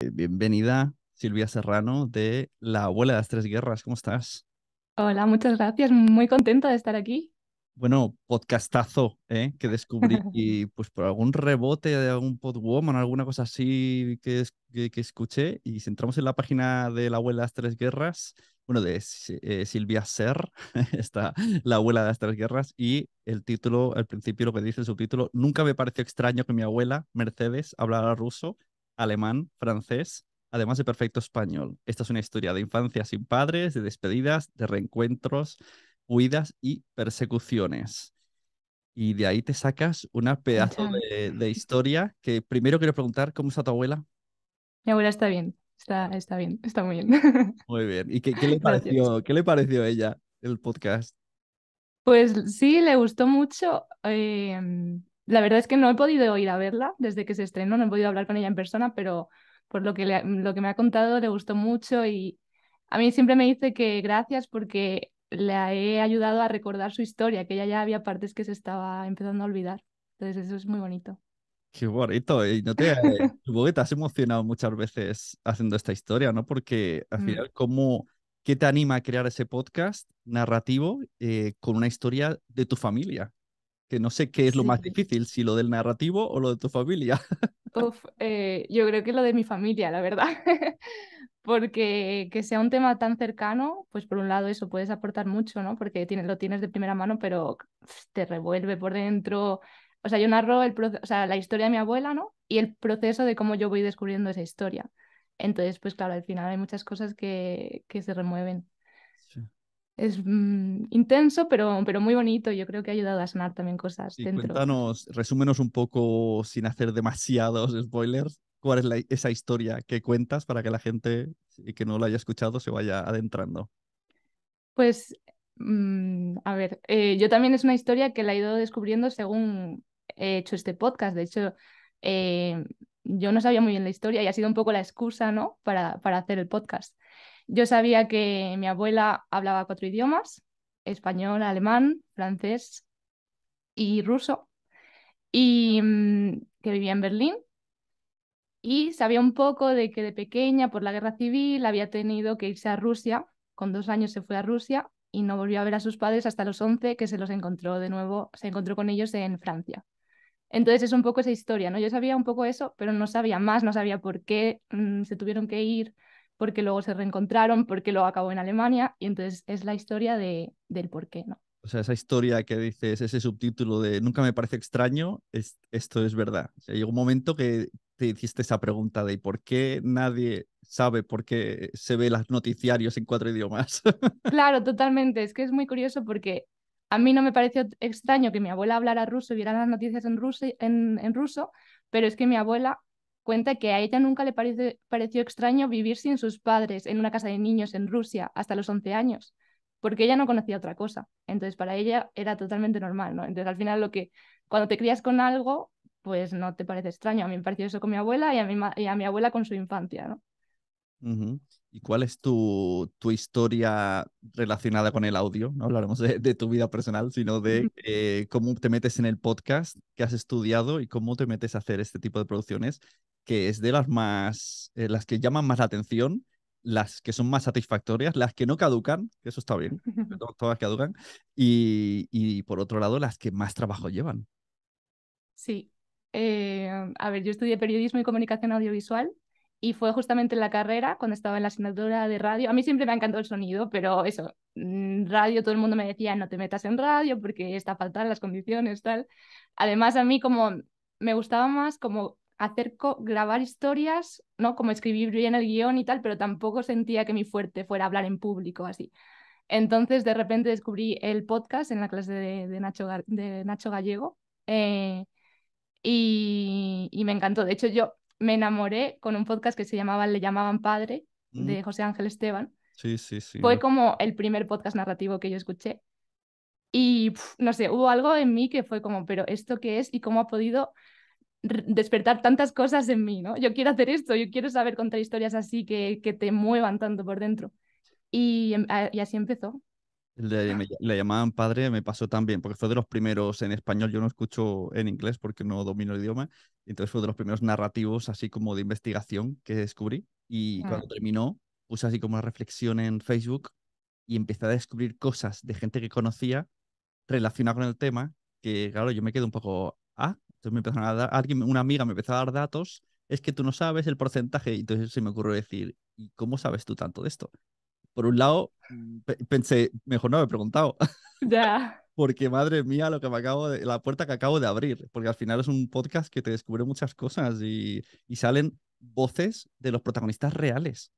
Bienvenida, Silvia Serrano, de La Abuela de las Tres Guerras. ¿Cómo estás? Hola, muchas gracias. Muy contenta de estar aquí. Bueno, podcastazo, que descubrí y pues por algún rebote de algún Podwoman, alguna cosa así que escuché. Y si entramos en la página de La Abuela de las Tres Guerras, bueno, de Silvia Ser, está La Abuela de las Tres Guerras, y el título, al principio lo que dice el subtítulo: nunca me pareció extraño que mi abuela, Mercedes, hablara ruso, alemán, francés, además de perfecto español. Esta es una historia de infancia sin padres, de despedidas, de reencuentros, huidas y persecuciones. Y de ahí te sacas una Chan, pedazo chan. de historia que primero quiero preguntar: ¿cómo está tu abuela? Mi abuela está bien, está bien, está muy bien. Muy bien. ¿Y qué le Gracias. pareció, qué le pareció a ella el podcast? Pues sí, le gustó mucho. La verdad es que no he podido ir a verla desde que se estrenó, no he podido hablar con ella en persona, pero por lo que me ha contado le gustó mucho y a mí siempre me dice que gracias porque le he ayudado a recordar su historia, que ella ya había partes que se estaba empezando a olvidar. Entonces eso es muy bonito. Qué bonito. Y no te, supongo que te has emocionado muchas veces haciendo esta historia, ¿no? Porque al Mm, final, ¿qué te anima a crear ese podcast narrativo con una historia de tu familia? Que no sé qué es lo más sí. difícil, si lo del narrativo o lo de tu familia. Uf, yo creo que lo de mi familia, la verdad, porque que sea un tema tan cercano, pues por un lado eso puedes aportar mucho, ¿no? Porque lo tienes de primera mano, pero te revuelve por dentro. O sea, yo narro o sea, la historia de mi abuela, ¿no? Y el proceso de cómo yo voy descubriendo esa historia. Entonces, pues claro, al final hay muchas cosas que se remueven. Sí. Es intenso, pero muy bonito. Yo creo que ha ayudado a sanar también cosas Y dentro. cuéntanos, resúmenos un poco, sin hacer demasiados spoilers, cuál es esa historia que cuentas para que la gente que no lo haya escuchado se vaya adentrando. Pues, a ver, yo también es una historia que la he ido descubriendo según he hecho este podcast. De hecho, eh, yo no sabía muy bien la historia y ha sido un poco la excusa, ¿no? Para hacer el podcast. Yo sabía que mi abuela hablaba 4 idiomas: español, alemán, francés y ruso, y que vivía en Berlín. Y sabía un poco de que de pequeña, por la guerra civil, había tenido que irse a Rusia. Con 2 años se fue a Rusia y no volvió a ver a sus padres hasta los 11, que se los encontró de nuevo, se encontró con ellos en Francia. Entonces es un poco esa historia, ¿no? Yo sabía un poco eso, pero no sabía más, no sabía por qué se tuvieron que ir, por qué luego se reencontraron, por qué luego acabó en Alemania, y entonces es la historia del por qué, ¿no? O sea, esa historia que dices, ese subtítulo de nunca me parece extraño, esto es verdad. O sea, llegó un momento que te hiciste esa pregunta de ¿por qué nadie sabe por qué se ve los noticiarios en 4 idiomas? Claro, totalmente. Es que es muy curioso porque a mí no me pareció extraño que mi abuela hablara ruso y viera las noticias en ruso, pero es que mi abuela cuenta que a ella nunca le pareció extraño vivir sin sus padres en una casa de niños en Rusia hasta los 11 años, porque ella no conocía otra cosa. Entonces, para ella era totalmente normal, ¿no? Entonces, al final, cuando te crías con algo, pues no te parece extraño. A mí me pareció eso con mi abuela y a mi abuela con su infancia, ¿no? Ujú. ¿Y cuál es tu historia relacionada con el audio? No hablaremos de tu vida personal, sino de cómo te metes en el podcast que has estudiado y cómo te metes a hacer este tipo de producciones, que es de las más, las que llaman más la atención, las que son más satisfactorias, las que no caducan, que eso está bien, todas caducan, y por otro lado, las que más trabajo llevan. Sí. A ver, yo estudié periodismo y comunicación audiovisual y fue justamente en la carrera, cuando estaba en la asignatura de radio. A mí siempre me ha encantado el sonido, pero eso, radio, todo el mundo me decía, no te metas en radio porque está faltan las condiciones, tal. Además, a mí como me gustaba más como grabar historias, ¿no? Como escribir bien el guión y tal, pero tampoco sentía que mi fuerte fuera hablar en público, así. Entonces, de repente descubrí el podcast en la clase de Nacho Gallego. Y me encantó. De hecho, yo me enamoré con un podcast que se llamaba Le llamaban padre, Mm, de José Ángel Esteban. sí, sí, sí. Fue como el primer podcast narrativo que yo escuché. Y no sé, hubo algo en mí que fue como, pero ¿esto qué es? Y cómo ha podido despertar tantas cosas en mí, ¿no? Yo quiero hacer esto, yo quiero saber contar historias así que te muevan tanto por dentro. Y así empezó. Le llamaban padre, me pasó también, porque fue de los primeros en español, yo no escucho en inglés porque no domino el idioma, entonces fue de los primeros narrativos así como de investigación que descubrí y Mm, cuando terminó puse así como una reflexión en Facebook y empecé a descubrir cosas de gente que conocía relacionada con el tema, que claro, yo me quedé un poco, entonces me empezaron a dar, alguien, una amiga me empezó a dar datos, es que tú no sabes el porcentaje, y entonces se me ocurrió decir, ¿y cómo sabes tú tanto de esto? Por un lado, pensé, mejor no me he preguntado, ya. porque madre mía, lo que me acabo de, la puerta que acabo de abrir, porque al final es un podcast que te descubre muchas cosas y salen voces de los protagonistas reales.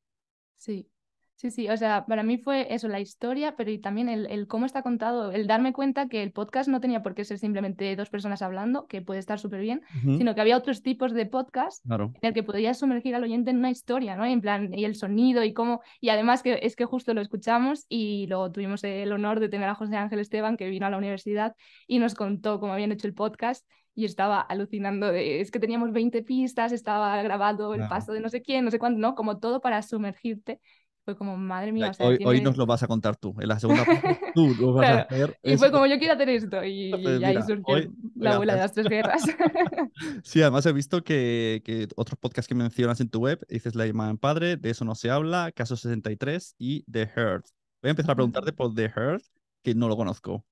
Sí, sí, sí, o sea, para mí fue eso, la historia, pero y también el cómo está contado, el darme cuenta que el podcast no tenía por qué ser simplemente dos personas hablando, que puede estar súper bien, Ujú. sino que había otros tipos de podcast Claro. en el que podías sumergir al oyente en una historia, ¿no? En plan, y el sonido y cómo, y además que es que justo lo escuchamos y luego tuvimos el honor de tener a José Ángel Esteban que vino a la universidad y nos contó cómo habían hecho el podcast. Y estaba alucinando de, es que teníamos 20 pistas, estaba grabado el Claro. paso de no sé quién, no sé cuánto, ¿no? Como todo para sumergirte. Fue como, madre Ya, mía, o sea, hoy nos tiene... lo vas a contar tú. En la segunda parte, tú lo vas a Claro, hacer. y fue como, yo quiero hacer esto, Pues y ahí mira, surgió hoy la abuela de gracias. las tres guerras. Sí, además he visto que otros podcasts que mencionas en tu web, dices La llaman padre, de eso no se habla, Caso 63 y The Herd. Voy a empezar a preguntarte por The Herd, que no lo conozco.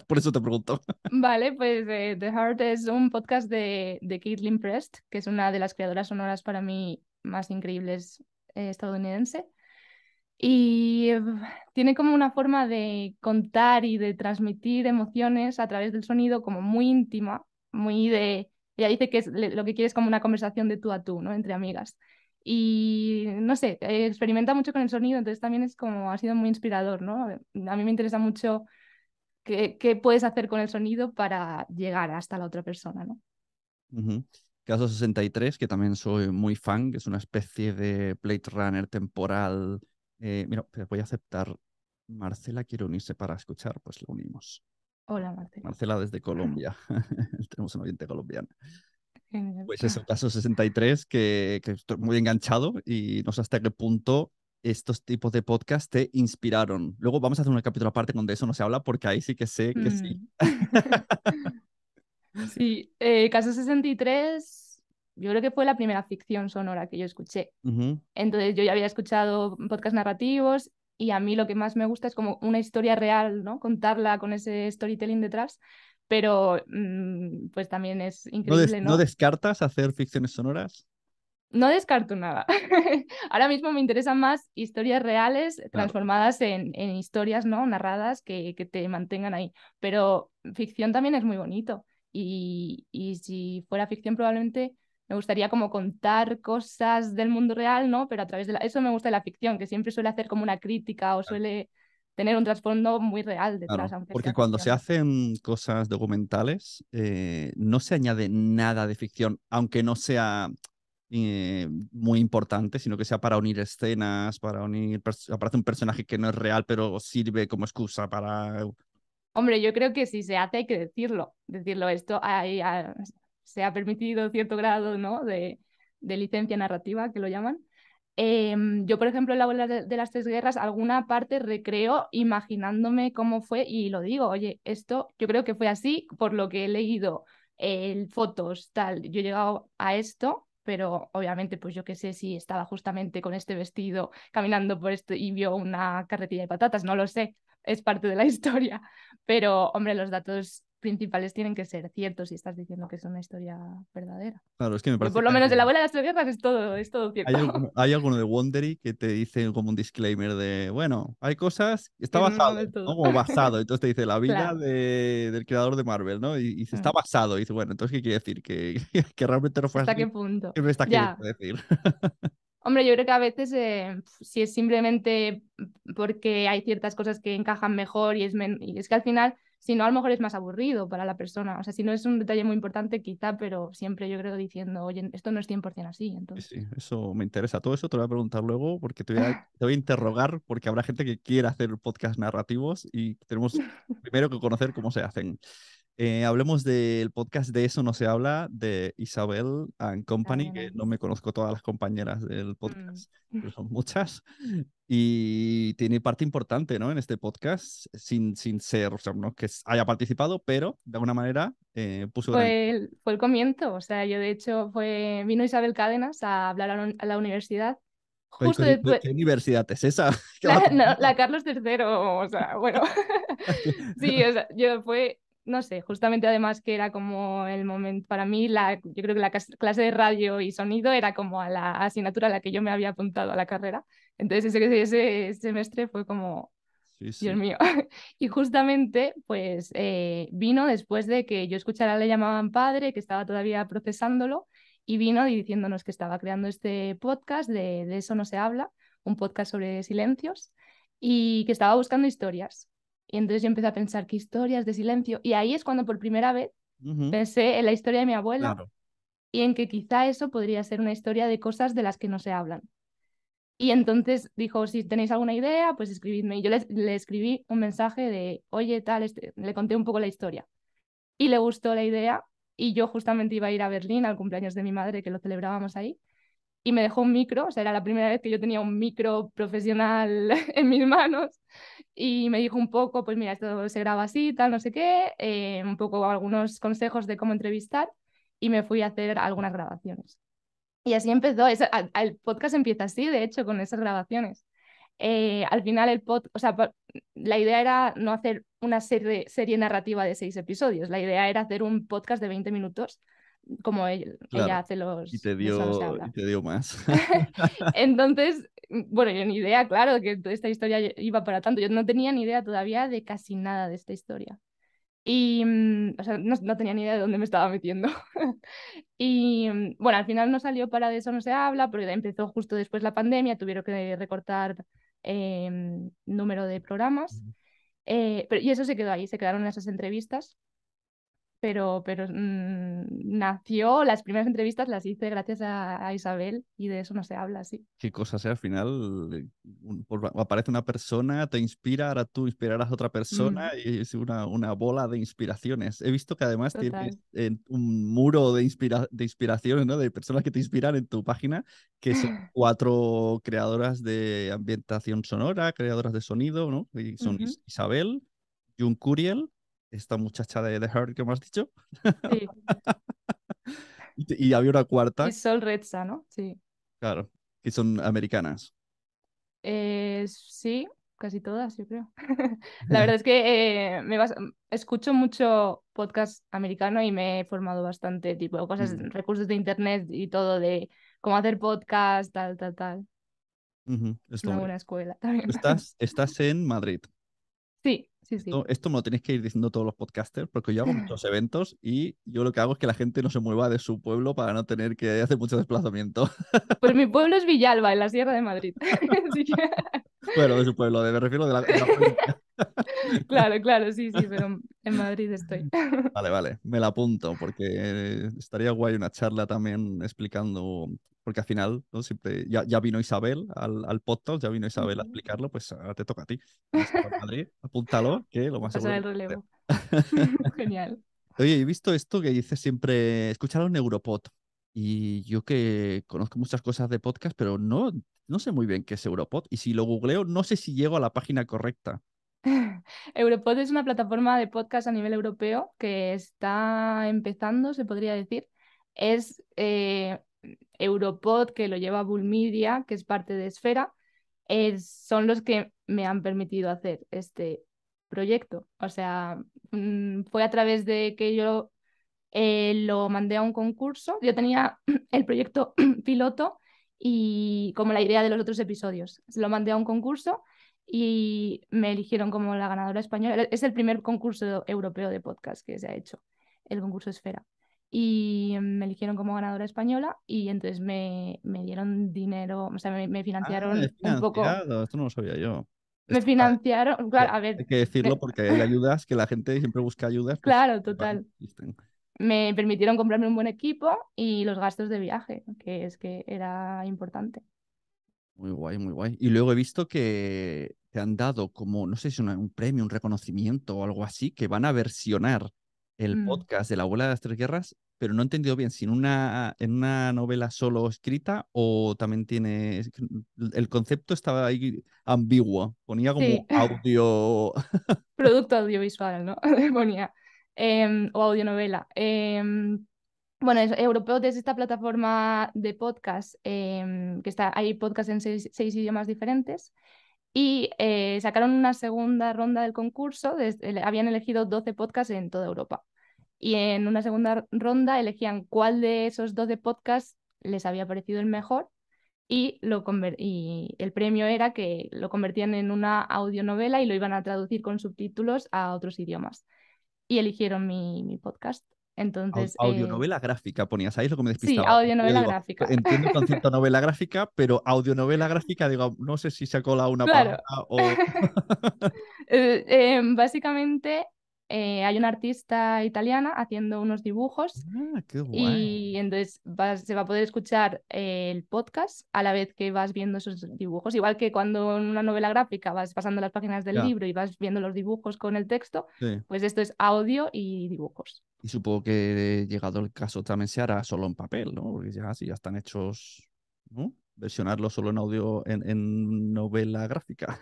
Por eso te pregunto. Vale, pues The Heart es un podcast de Caitlin Prest, que es una de las creadoras sonoras para mí más increíbles estadounidense. Y tiene como una forma de contar y de transmitir emociones a través del sonido como muy íntima, muy de... Ella dice que es, lo que quiere es como una conversación de tú a tú, ¿no? Entre amigas. Y no sé, experimenta mucho con el sonido, entonces también es como, ha sido muy inspirador, ¿no? A mí me interesa mucho qué puedes hacer con el sonido para llegar hasta la otra persona, ¿no? Ujú. Caso 63, que también soy muy fan, que es una especie de Blade Runner temporal. Mira, te voy a aceptar. Marcela quiere unirse para escuchar, pues lo unimos. Hola, Marcela. Marcela desde Colombia. Tenemos un oyente colombiano. Genial. Pues eso, caso 63, que estoy muy enganchado y no sé hasta qué punto estos tipos de podcast te inspiraron. Luego vamos a hacer un capítulo aparte donde eso no se habla, porque ahí sí que sé que sí. Mm. Sí, Caso 63, yo creo que fue la primera ficción sonora que yo escuché. Ujú, Entonces yo ya había escuchado podcasts narrativos y a mí lo que más me gusta es como una historia real, ¿no? Contarla con ese storytelling detrás, pero pues también es increíble, ¿No ¿no? descartas hacer ficciones sonoras? No descarto nada. Ahora mismo me interesan más historias reales Claro. transformadas en historias, ¿no? Narradas que te mantengan ahí. Pero ficción también es muy bonito. Y si fuera ficción, probablemente me gustaría como contar cosas del mundo real, ¿no? Pero a través de la... Eso me gusta de la ficción, que siempre suele hacer como una crítica o suele tener un trasfondo muy real detrás, Claro, aunque porque sea cuando se ficción. hacen cosas documentales, no se añade nada de ficción, aunque no sea muy importante, sino que sea para unir escenas, para unir, aparece un personaje que no es real, pero sirve como excusa para... Hombre, yo creo que si se hace hay que decirlo. Decirlo esto, se ha permitido cierto grado, ¿no? de licencia narrativa, que lo llaman. Yo, por ejemplo, en la abuela de las tres guerras, alguna parte recreo imaginándome cómo fue y lo digo, oye, esto yo creo que fue así por lo que he leído, fotos, tal. Yo he llegado a esto, pero obviamente, pues yo qué sé si estaba justamente con este vestido caminando por esto y vio una carretilla de patatas, no lo sé, es parte de la historia. Pero, hombre, los datos principales tienen que ser ciertos si estás diciendo que es una historia verdadera. Claro, es que me Yo, parece por que lo menos de la abuela de las tres guerras es todo cierto. hay alguno de Wondery que te dice como un disclaimer de, bueno, hay cosas, está Que basado, no del ¿no? todo. Como basado, entonces te dice la vida Claro. del creador de Marvel, ¿no? Y dice, está Mm. basado, y dice, bueno, entonces, ¿qué quiere decir? ¿Que, que realmente no fue ¿Hasta así? qué punto? ¿Qué me estás queriendo Ya. decir? Hombre, yo creo que a veces si es simplemente porque hay ciertas cosas que encajan mejor y es que al final, si no, a lo mejor es más aburrido para la persona. O sea, si no es un detalle muy importante, quizá, pero siempre yo creo diciendo, oye, esto no es 100% así, Sí, entonces. sí, eso me interesa. Todo eso te lo voy a preguntar luego porque te voy a interrogar porque habrá gente que quiera hacer podcast narrativos y tenemos primero que conocer cómo se hacen. Hablemos del podcast de Eso no se habla, de Isabel and Company, que Bueno, no me conozco todas las compañeras del mm. podcast, pero son muchas. Y tiene parte importante, ¿no? En este podcast, sin ser, o sea, no que haya participado, pero de alguna manera puso granito. Fue el comienzo, o sea, yo de hecho vino Isabel Cádenas a hablar a la universidad justo después, ¿Qué universidad es esa? ¿Qué va a no, contar? la Carlos III, o sea, bueno, sí, o sea, yo no sé, justamente además que era como el momento, para mí, yo creo que la clase de radio y sonido era como a la asignatura a la que yo me había apuntado a la carrera, entonces ese semestre fue como, Sí, Dios sí. mío. Y justamente, pues vino después de que yo escuchara Le llamaban padre, que estaba todavía procesándolo, y vino diciéndonos que estaba creando este podcast de Eso no se habla, un podcast sobre silencios, y que estaba buscando historias. Y entonces yo empecé a pensar, ¿qué historias de silencio? Y ahí es cuando por primera vez Ujú, pensé en la historia de mi abuela claro. y en que quizá eso podría ser una historia de cosas de las que no se hablan. Y entonces dijo, si tenéis alguna idea, pues escribidme. Y yo le escribí un mensaje de, oye, tal, le conté un poco la historia. Y le gustó la idea. Y yo justamente iba a ir a Berlín al cumpleaños de mi madre, que lo celebrábamos ahí. Y me dejó un micro, o sea, era la primera vez que yo tenía un micro profesional en mis manos. Y me dijo un poco, pues mira, esto se graba así, tal, no sé qué, un poco algunos consejos de cómo entrevistar. Y me fui a hacer algunas grabaciones. Y así empezó. El podcast empieza así, de hecho, con esas grabaciones. Al final o sea, la idea era no hacer una serie narrativa de 6 episodios. La idea era hacer un podcast de 20 minutos, como ella Claro. hace Y los te de Eso no se y habla. te dio más. Entonces, bueno, yo ni idea, claro, que toda esta historia iba para tanto. Yo no tenía ni idea todavía de casi nada de esta historia. Y, o sea, no tenía ni idea de dónde me estaba metiendo. Y bueno, al final no salió para De eso no se habla, porque empezó justo después la pandemia, tuvieron que recortar número de programas. Y eso se quedó ahí, se quedaron esas entrevistas, pero nació, las primeras entrevistas las hice gracias a Isabel y de eso no se habla así. Qué cosa sea, al final aparece una persona, te inspira, ahora tú inspirarás a otra persona Mm, y es una bola de inspiraciones. He visto que además tienes total. un muro de inspiraciones, ¿no? De personas que te inspiran en tu página, que son 4 creadoras de ambientación sonora, creadoras de sonido, ¿no? Y son Ujú. Isabel, Jun Curiel, esta muchacha de The Heart que me has dicho, Sí. y había una Y cuarta, Sol Redsa, ¿no? Sí. claro, que son americanas. Sí, casi todas, yo creo. La verdad es que escucho mucho podcast americano y me he formado bastante, tipo, cosas, Mm. recursos de internet y todo de cómo hacer podcast, tal, tal, tal. Ujú, Es está una muy bien. buena escuela también. Estás en Madrid. Sí, sí, sí. Esto me lo tenéis que ir diciendo todos los podcasters, porque yo hago muchos eventos y yo lo que hago es que la gente no se mueva de su pueblo para no tener que hacer mucho desplazamiento. Pues mi pueblo es Villalba, en la Sierra de Madrid. Así que, Bueno, de su pueblo, me refiero de la provincia. claro, claro, sí, sí, pero en Madrid estoy. Vale, vale, me la apunto, porque estaría guay una charla también explicando, porque al final, ¿no? Siempre, ya vino Isabel al podcast, ya vino Isabel a Ujú. explicarlo, pues ahora te toca a ti. Cuando estés en Madrid, apúntalo, que lo más seguro Pasar que el lo vas a hacer. relevo. Genial. Oye, he visto esto que dice siempre, escuchar a un Neuropod. Y yo que conozco muchas cosas de podcast, pero no sé muy bien qué es Europod. Y si lo googleo, no sé si llego a la página correcta. Europod es una plataforma de podcast a nivel europeo que está empezando, se podría decir. Es Europod, que lo lleva Bull Media, que es parte de Esfera. Son los que me han permitido hacer este proyecto. O sea, fue a través de que yo lo mandé a un concurso. Yo tenía el proyecto piloto y como la idea de los otros episodios. Lo mandé a un concurso y me eligieron como la ganadora española. Es el primer concurso europeo de podcast que se ha hecho, el concurso Esfera. Y me eligieron como ganadora española y entonces me dieron dinero, o sea, me Ah, es financiaron un poco. financiado. Esto no lo sabía yo. Me Esto está- financiaron, claro, a ver, Hay que decirlo me- porque hay ayudas que la gente siempre busca ayudas, pues claro, vale, total. existen. Me permitieron comprarme un buen equipo y los gastos de viaje, que es que era importante. Muy guay, muy guay. Y luego he visto que te han dado como, no sé si es un premio, un reconocimiento o algo así, que van a versionar. el Mm. podcast de la abuela de las tres guerras, pero no he entendido bien si en una novela solo escrita o también tiene... El concepto estaba ahí ambiguo, ponía como Sí, audio... producto audiovisual, ¿no? Ponía. O audionovela. Bueno, Europeo es esta plataforma de podcast que está, hay podcast en seis idiomas diferentes y sacaron una segunda ronda del concurso, habían elegido 12 podcasts en toda Europa y en una segunda ronda elegían cuál de esos 12 podcasts les había parecido el mejor y el premio era que lo convertían en una audionovela y lo iban a traducir con subtítulos a otros idiomas. Y eligieron mi podcast. Entonces, Audionovela gráfica, ponías ahí, es lo que me sí, despistaba. Porque yo audionovela digo, gráfica. entiendo el concepto novela gráfica, pero audionovela gráfica, digo, no sé si se ha colado una palabra Claro, o... básicamente hay una artista italiana haciendo unos dibujos Ah, qué guay. y entonces se va a poder escuchar el podcast a la vez que vas viendo esos dibujos. Igual que cuando en una novela gráfica vas pasando las páginas del Ya, libro y vas viendo los dibujos con el texto, sí. pues esto es audio y dibujos. Y supongo que llegado el caso también se hará solo en papel, ¿no? Porque ya, si ya están hechos, ¿no? Versionarlo solo en audio, en novela gráfica.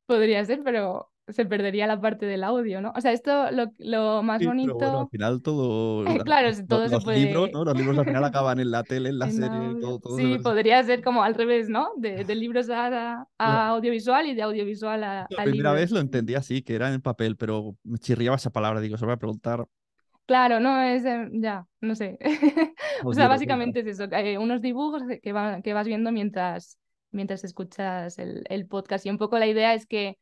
Podría ser, pero se perdería la parte del audio, ¿no? O sea, esto lo más Sí, pero bueno, al bonito, final todo, claro, todo se los libros, puede ¿no? Los libros al final acaban en la tele, en la en serie, audio. todo se Sí, ve. podría ser como al revés, ¿no? De libros La, a audiovisual y de audiovisual la a primera vez libros. lo entendí así, que era en papel, pero me chirriaba esa palabra, digo, se lo voy a preguntar Claro, no es, ya, no sé. O sea, audionovela. básicamente es eso, unos dibujos que vas viendo mientras escuchas el podcast. Y un poco la idea es que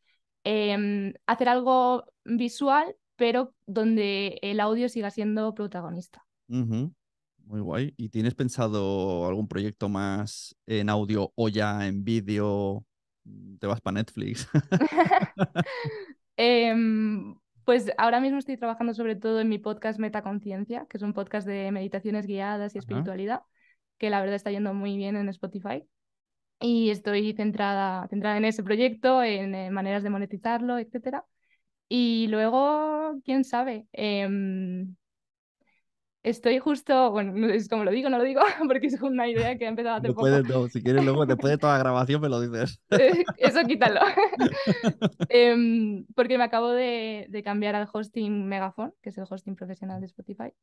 hacer algo visual, pero donde el audio siga siendo protagonista. Ujú. Muy guay. ¿Y tienes pensado algún proyecto más en audio o ya en vídeo? ¿Te vas para Netflix? Pues ahora mismo estoy trabajando sobre todo en mi podcast Metaconciencia, que es un podcast de meditaciones guiadas y Ajá. espiritualidad, que la verdad está yendo muy bien en Spotify. Y estoy centrada en ese proyecto, en maneras de monetizarlo, etcétera. Y luego, quién sabe, estoy justo, bueno, no es como lo digo, no lo digo, porque es una idea que ha empezado hace No poco. puedes, no. Si quieres, luego después de toda la grabación me lo dices. Eso quítalo. Porque me acabo de cambiar al hosting Megaphone, que es el hosting profesional de Spotify.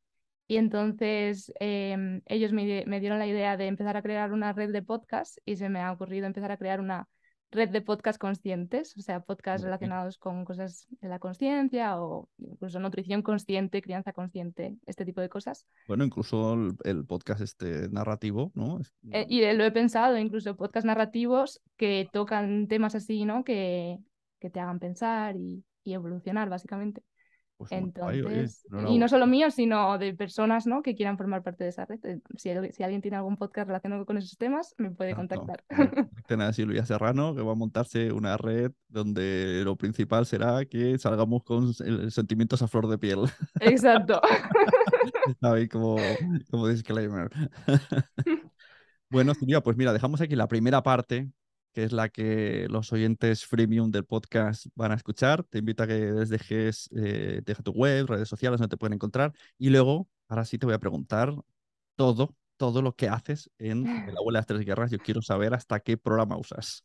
Y entonces ellos me dieron la idea de empezar a crear una red de podcasts y se me ha ocurrido empezar a crear una red de podcasts conscientes, o sea, podcasts Guay. relacionados con cosas de la conciencia o incluso nutrición consciente, crianza consciente, este tipo de cosas. Bueno, incluso el podcast este narrativo, ¿no? Y lo he pensado, incluso podcasts narrativos que tocan temas así, ¿no? Que te hagan pensar y evolucionar, básicamente. Pues muy guay, oye. Entonces, y no Enhorabuena. solo míos, sino de personas, ¿no? Que quieran formar parte de esa red. Si alguien tiene algún podcast relacionado con esos temas, me puede Exacto. contactar. Contacten a Silvia Serrano, que va a montarse una red donde lo principal será que salgamos con sentimientos a flor de piel. Exacto. Está ahí como disclaimer. Bueno, Silvia, pues mira, dejamos aquí la primera parte, que es la que los oyentes freemium del podcast van a escuchar. Te invito a que les dejes, deja tu web, redes sociales donde te pueden encontrar. Y luego, ahora sí te voy a preguntar todo lo que haces en El Abuela de las Tres Guerras. Yo quiero saber hasta qué programa usas.